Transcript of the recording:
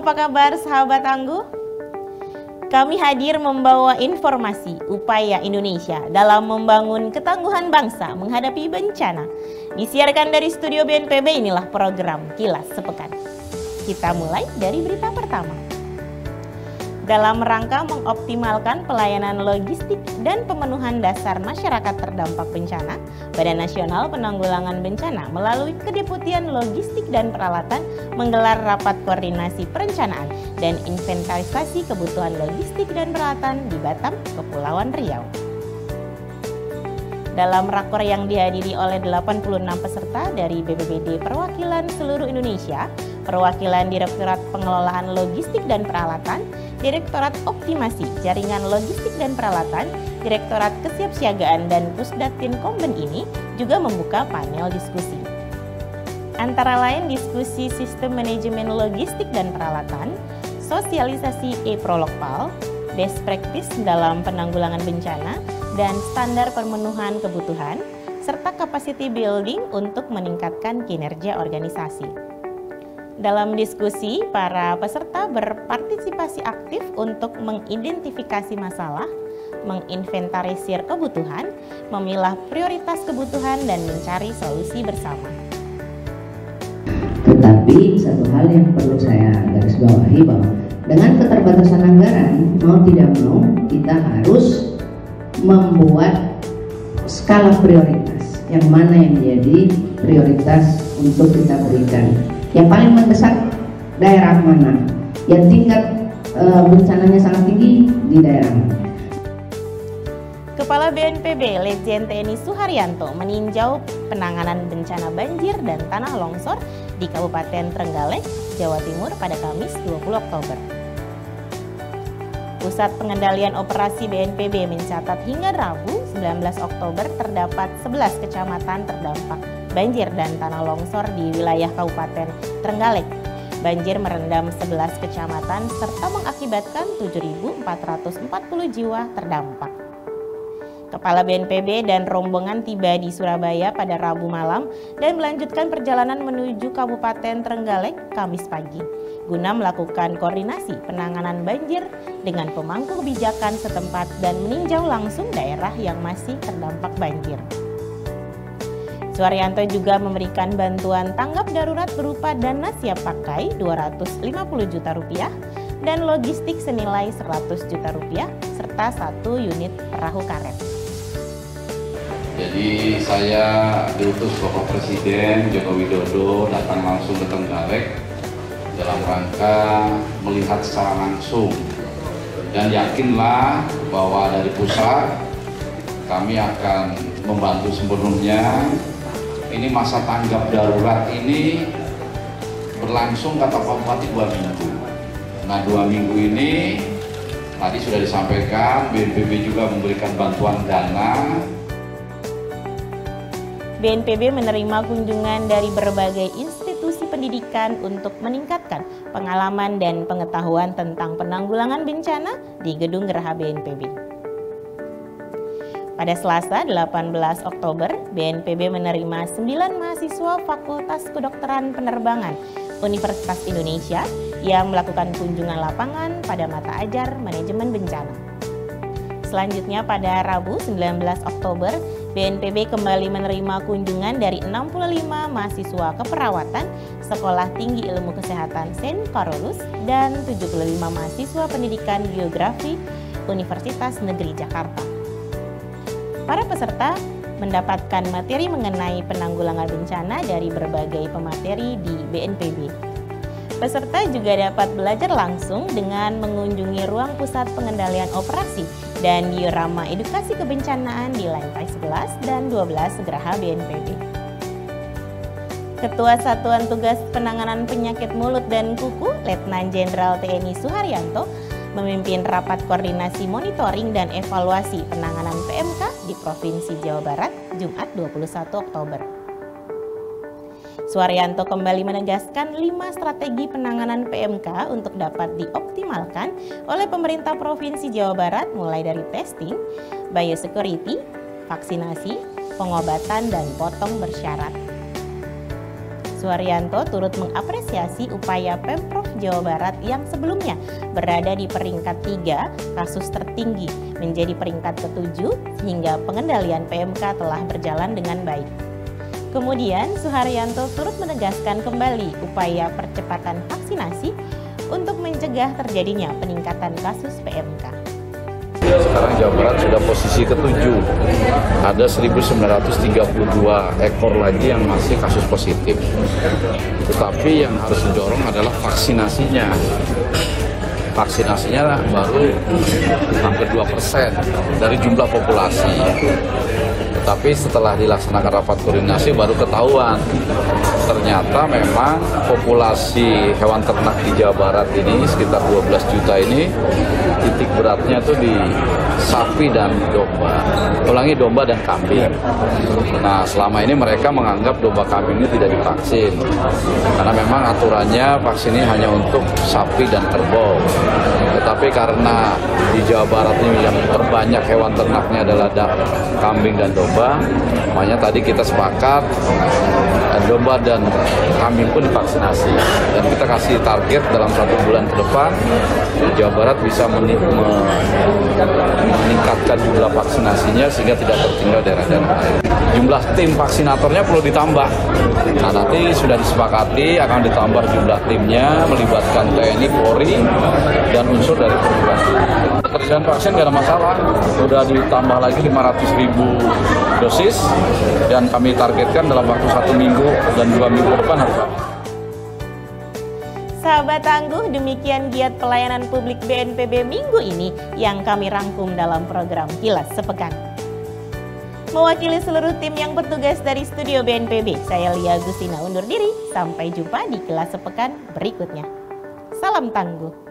apa kabar sahabat Tangguh? Kami hadir membawa informasi upaya Indonesia dalam membangun ketangguhan bangsa menghadapi bencana. Disiarkan dari studio BNPB, inilah program Kilas Sepekan. Kita mulai dari berita pertama. Dalam rangka mengoptimalkan pelayanan logistik dan pemenuhan dasar masyarakat terdampak bencana, Badan Nasional Penanggulangan Bencana melalui Kedeputian Logistik dan Peralatan menggelar rapat koordinasi perencanaan dan inventarisasi kebutuhan logistik dan peralatan di Batam, Kepulauan Riau. Dalam rakor yang dihadiri oleh 86 peserta dari BPBD Perwakilan Seluruh Indonesia, Perwakilan Direktorat Pengelolaan Logistik dan Peralatan, Direktorat Optimasi Jaringan Logistik dan Peralatan, Direktorat Kesiapsiagaan dan Pusdatin Komben ini juga membuka panel diskusi. Antara lain diskusi sistem manajemen logistik dan peralatan, sosialisasi e-prologpal, best practice dalam penanggulangan bencana, dan standar pemenuhan kebutuhan, serta capacity building untuk meningkatkan kinerja organisasi. Dalam diskusi, para peserta berpartisipasi aktif untuk mengidentifikasi masalah, menginventarisir kebutuhan, memilah prioritas kebutuhan, dan mencari solusi bersama. Tetapi satu hal yang perlu saya garis bawahi bahwa dengan keterbatasan anggaran, mau tidak mau kita harus membuat skala prioritas. Yang mana yang menjadi prioritas untuk kita berikan. Yang paling mendesak daerah mana, yang tingkat bencananya sangat tinggi di daerah mana. Kepala BNPB Letjen TNI Suharyanto meninjau penanganan bencana banjir dan tanah longsor di Kabupaten Trenggalek, Jawa Timur pada Kamis 20 Oktober. Pusat Pengendalian Operasi BNPB mencatat hingga Rabu 19 Oktober terdapat 11 kecamatan terdampak banjir dan tanah longsor di wilayah Kabupaten Trenggalek. Banjir merendam 11 kecamatan serta mengakibatkan 7.440 jiwa terdampak. Kepala BNPB dan rombongan tiba di Surabaya pada Rabu malam dan melanjutkan perjalanan menuju Kabupaten Trenggalek Kamis pagi guna melakukan koordinasi penanganan banjir dengan pemangku kebijakan setempat dan meninjau langsung daerah yang masih terdampak banjir. Suharyanto juga memberikan bantuan tanggap darurat berupa dana siap pakai 250 juta rupiah dan logistik senilai 100 juta rupiah serta 1 unit perahu karet. Jadi saya diutus Bapak Presiden Joko Widodo datang langsung ke Trenggalek dalam rangka melihat secara langsung dan yakinlah bahwa dari pusat kami akan membantu sepenuhnya. Ini masa tanggap darurat ini berlangsung kata Pak Bupati 2 minggu. Nah 2 minggu ini tadi sudah disampaikan BNPB juga memberikan bantuan dana. BNPB menerima kunjungan dari berbagai institusi pendidikan untuk meningkatkan pengalaman dan pengetahuan tentang penanggulangan bencana di Gedung Geraha BNPB. Pada Selasa 18 Oktober, BNPB menerima 9 mahasiswa Fakultas Kedokteran Penerbangan Universitas Indonesia yang melakukan kunjungan lapangan pada mata ajar manajemen bencana. Selanjutnya pada Rabu 19 Oktober, BNPB kembali menerima kunjungan dari 65 mahasiswa keperawatan Sekolah Tinggi Ilmu Kesehatan Saint Carolus dan 75 mahasiswa pendidikan geografi Universitas Negeri Jakarta. Para peserta mendapatkan materi mengenai penanggulangan bencana dari berbagai pemateri di BNPB. Peserta juga dapat belajar langsung dengan mengunjungi ruang pusat pengendalian operasi dan diorama edukasi kebencanaan di lantai 11 dan 12 Geraha BNPB. Ketua Satuan Tugas Penanganan Penyakit Mulut dan Kuku, Letnan Jenderal TNI Suharyanto, memimpin rapat koordinasi monitoring dan evaluasi penanganan PMK di Provinsi Jawa Barat, Jumat 21 Oktober. Suharyanto kembali menegaskan 5 strategi penanganan PMK untuk dapat dioptimalkan oleh pemerintah Provinsi Jawa Barat mulai dari testing, biosecurity, vaksinasi, pengobatan, dan potong bersyarat. Suharyanto turut mengapresiasi upaya Pemprov Jawa Barat yang sebelumnya berada di peringkat 3 kasus tertinggi menjadi peringkat ke-7 sehingga pengendalian PMK telah berjalan dengan baik. Kemudian Suharyanto turut menegaskan kembali upaya percepatan vaksinasi untuk mencegah terjadinya peningkatan kasus PMK. Sekarang Jawa Barat sudah posisi ke-7, ada 1.932 ekor lagi yang masih kasus positif. Tetapi yang harus didorong adalah vaksinasinya. Vaksinasinya baru hampir 2% dari jumlah populasi. Tetapi setelah dilaksanakan rapat koordinasi baru ketahuan ternyata memang populasi hewan ternak di Jawa Barat ini sekitar 12 juta ini titik beratnya itu di sapi dan domba. Ulangi, domba dan kambing. Nah, selama ini mereka menganggap domba kambing ini tidak divaksin karena memang aturannya vaksin ini hanya untuk sapi dan kerbau. Tetapi karena di Jawa Barat ini yang terbanyak hewan ternaknya adalah kambing dan domba, makanya tadi kita sepakat domba dan kambing pun divaksinasi, dan kita kasih target dalam 1 bulan ke depan Jawa Barat bisa meningkatkan jumlah vaksinasinya sehingga tidak tertinggal daerah-daerah lain. Jumlah tim vaksinatornya perlu ditambah. Nah, nanti sudah disepakati akan ditambah jumlah timnya melibatkan TNI, Polri, dan unsur dari perguruan tinggi. Ketersediaan vaksin tidak ada masalah, sudah ditambah lagi 500.000 dosis dan kami targetkan dalam waktu 1 minggu dan 2 minggu depan harus habis. Sahabat Tangguh, demikian giat pelayanan publik BNPB minggu ini yang kami rangkum dalam program Kilas Sepekan. Mewakili seluruh tim yang bertugas dari studio BNPB, saya Lia Agustina undur diri. Sampai jumpa di Kilas Sepekan berikutnya. Salam Tangguh.